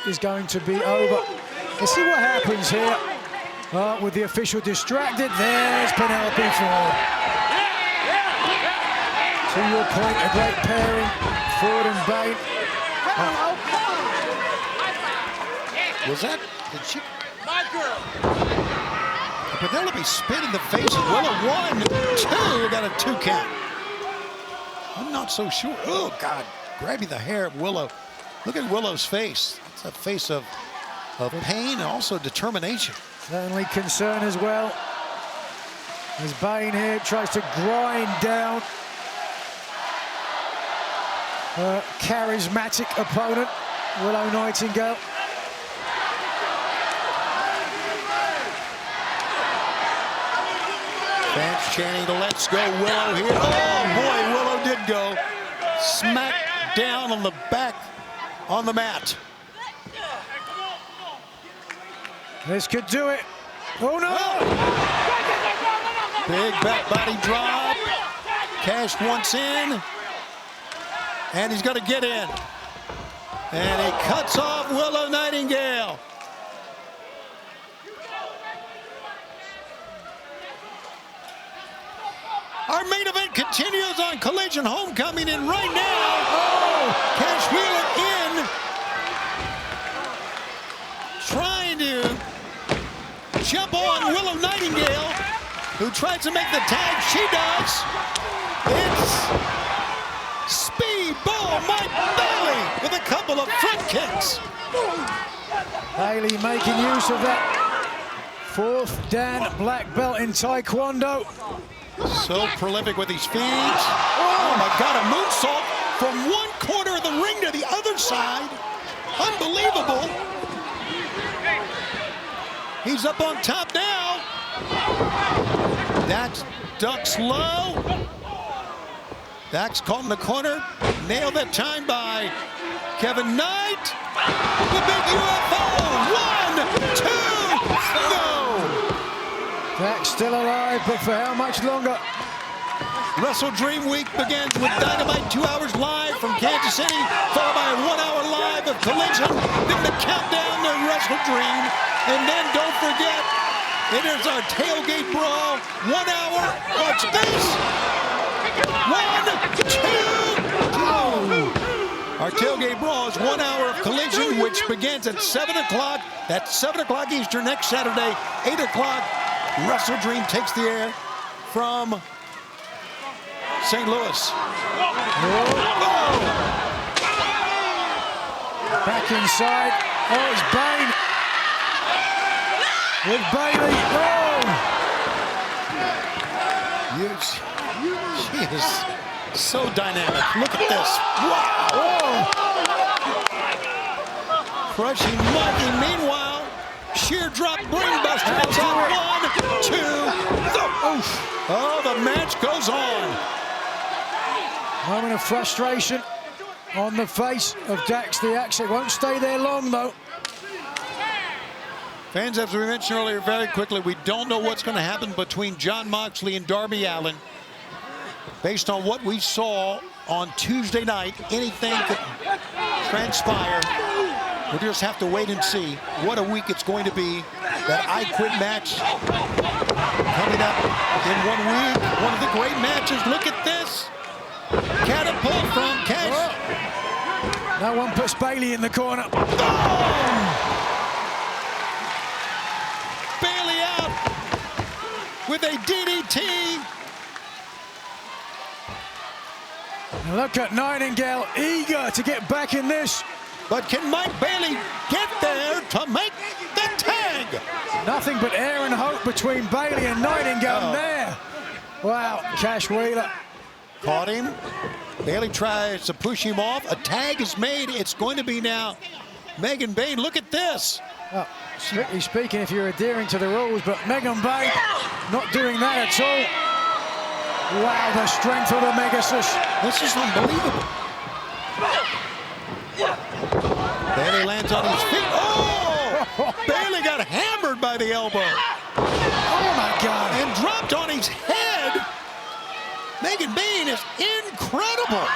is going to be over. Let's see what happens here. With the official distracted, there's Penelope Ford. To your point, a great pairing, Ford and Bayne. Was that, did she? Penelope spit in the face of Willow. 1, 2, got a 2 count. I'm not so sure. Oh, God, grabbing the hair of Willow. Look at Willow's face. It's a face of pain and also determination. Certainly concern as well. As Bayne here tries to grind down her charismatic opponent, Willow Nightingale. Fans chanting the "Let's go Willow" here. Oh boy, Willow did go. Smack down on the back on the mat. This could do it. Oh no! Big back body drop. Cash once in. And he's gonna get in. And he cuts off Willow Nightingale. Our main event continues on Collision Homecoming, and right now, Cash Wheeler in, trying to jump on Willow Nightingale, who tries to make the tag. She does. It's Speedball Mike Bailey with a couple of front kicks. Bailey making use of that 4th Dan black belt in Taekwondo. So prolific with his feet. Oh my God, a moonsault from one corner of the ring to the other side. Unbelievable. He's up on top now. Dax ducks low. Dax caught in the corner. Nailed that time by Kevin Knight. The big UFO. 1, 2, no. Dax still alive, but for how much longer? Wrestle Dream Week begins with Dynamite 2 hours live from Kansas City, followed by a 1 hour live of Collision, then the countdown to Wrestle Dream, and then don't forget, it is our tailgate brawl, 1 hour, watch this, 1, 2, our tailgate brawl is 1 hour of Collision, which begins at 7 o'clock, that's 7 o'clock Eastern next Saturday, 8 o'clock, Wrestle Dream takes the air from St. Louis. Back inside. Oh, it's Bayne. With Bailey. She is so dynamic. Look at this. Wow. Crushing Mikey. Meanwhile, sheer drop brainbuster. It's on 1, 2, 3. Oh, the match goes on. Moment of frustration on the face of Dax the Axe. It won't stay there long, though. Fans, as we mentioned earlier, very quickly, we don't know what's going to happen between Jon Moxley and Darby Allin. Based on what we saw on Tuesday night, anything could transpire. We'll just have to wait and see what a week it's going to be. That I Quit match coming up in 1 week. One of the great matches. Look at this. Catapult from Cash. No one puts Bailey in the corner. Bailey out with a DDT. And look at Nightingale, eager to get back in this. But can Mike Bailey get there to make the tag? Nothing but air and hope between Bailey and Nightingale there. Wow, Cash Wheeler. Caught him. Bailey tries to push him off. A tag is made. It's going to be now Megan Bayne. Look at this. Strictly speaking, if you're adhering to the rules, but Megan Bayne not doing that at all. Wow, the strength of the Megasus. This is unbelievable. Bailey lands on his feet. Oh! Bailey got hammered by the elbow. Oh, my God. And dropped on his head. Megan Bayne is incredible.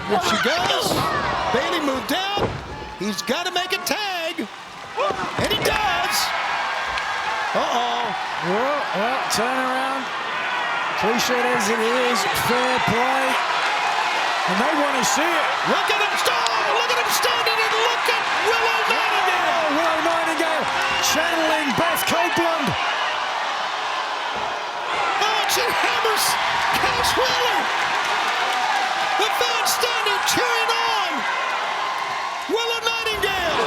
Here she goes. Bailey moved out. He's got to make a tag. And he does. Uh-oh. Well, turn around. Cliche as it is, fair play. And they want to see it. Look at him. Look at him standing, and look at Willow Nightingale. Oh, Willow Nightingale channeling Beth Copeland. Oh, she hammers Cash Wheeler. The fans standing, cheering on. Willow Nightingale.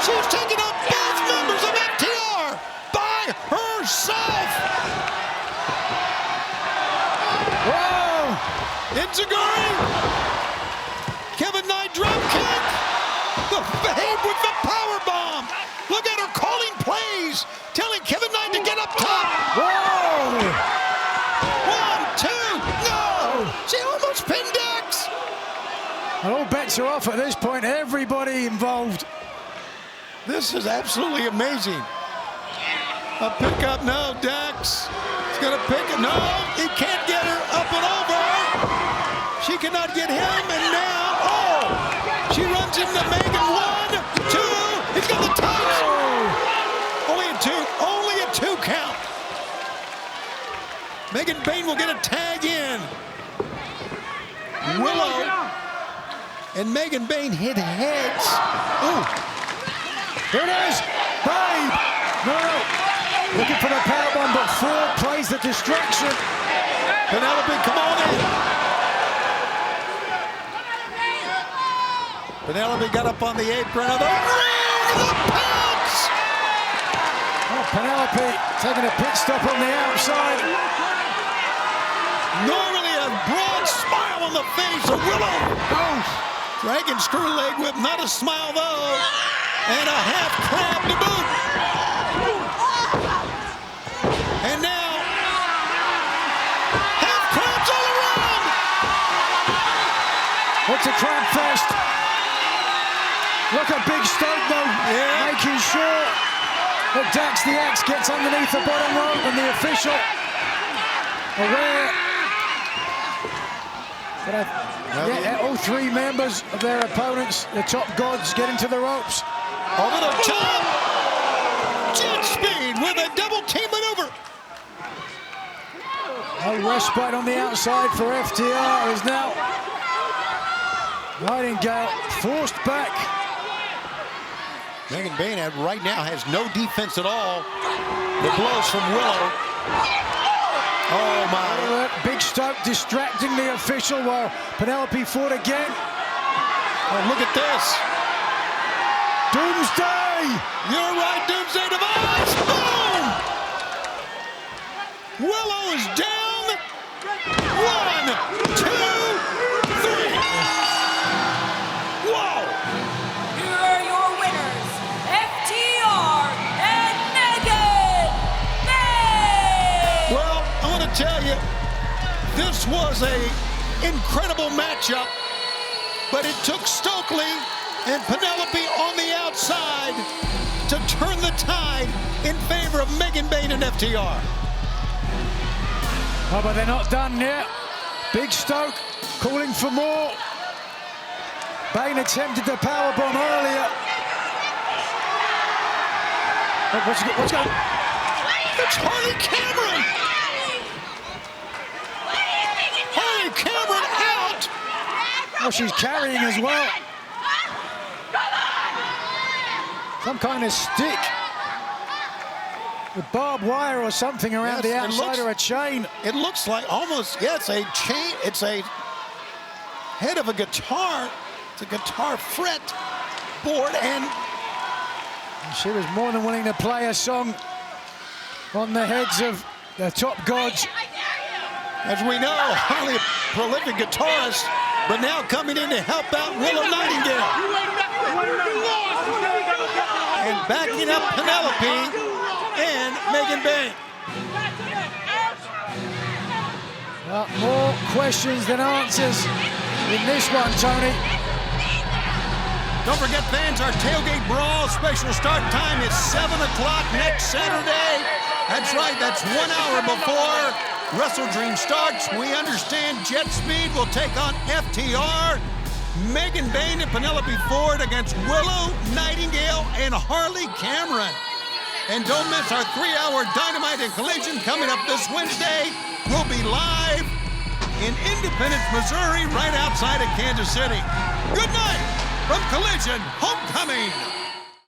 She's taking up both members of FTR by herself. Whoa! Enziguri. Kevin Knight drop kick. The fade with the power bomb. Look at her calling plays, telling Kevin Knight to get up top. Whoa! 1, 2, no! She almost pinned Dax. And all bets are off at this point. Everybody involved. This is absolutely amazing. A pickup, no, Dax. He's gonna pick it, no, he can't get her up and over. She cannot get him, and now, oh! She runs into Megan, 1, 2, he's got the tights. Only a two count. Megan Bayne will get a tag in. Willow and Megan Bayne hit heads. Ooh. Here it is. Babe. No. Looking for the powerbomb, but Ford plays the distraction. Penelope, come on in. Penelope got up on the apron. The pounce. Oh, Penelope taking a pit stop on the outside. Normally a broad smile on the face of Willow. Oh. Dragon screw leg whip, not a smile though. And a half crab to boot. And now, half crabs all around. It's a crab fest. Look at Big Stoke though, making sure that Dax the Axe gets underneath the bottom rope, and the official aware that all three members of their opponents, the top gods, get into the ropes. Over the top. JetSpeed with a double team maneuver. No respite on the outside for FTR is now Nightingale forced back. Megan Bayne right now has no defense at all. The blows from Willow. Oh my. Big Stoke distracting the official while Penelope fought again. Oh, look at this. Doomsday! You're right, Doomsday device! Boom! Willow is down. 1, 2, 3. Whoa! Here are your winners, FTR and Megan Bayne! Well, I want to tell you, this was an incredible matchup, but it took Stokely and Penelope on the outside to turn the tide in favor of Megan Bayne and FTR. Oh, but they're not done yet. Big Stoke calling for more. Bayne attempted the powerbomb earlier. Oh, what's going on? It's Harley Cameron! Harley Cameron out! Oh, she's carrying as well. Some kind of stick with barbed wire or something around the outside, or a chain. It looks like almost, yeah, it's a chain. It's a head of a guitar. It's a guitar fret board, and she was more than willing to play a song on the heads of the top gods. As we know, Harley, a prolific guitarist, but now coming in to help out Willow Nightingale. And backing up Penelope and Megan Bayne. Well, more questions than answers in this one, Tony. Don't forget, fans, our Tailgate Brawl special start time is 7 o'clock next Saturday. That's right, that's 1 hour before Wrestle Dream starts. We understand JetSpeed will take on FTR. Megan Bayne and Penelope Ford against Willow Nightingale and Harley Cameron. And don't miss our 3-hour Dynamite and Collision coming up this Wednesday. We'll be live in Independence, Missouri, right outside of Kansas City. Good night from Collision Homecoming.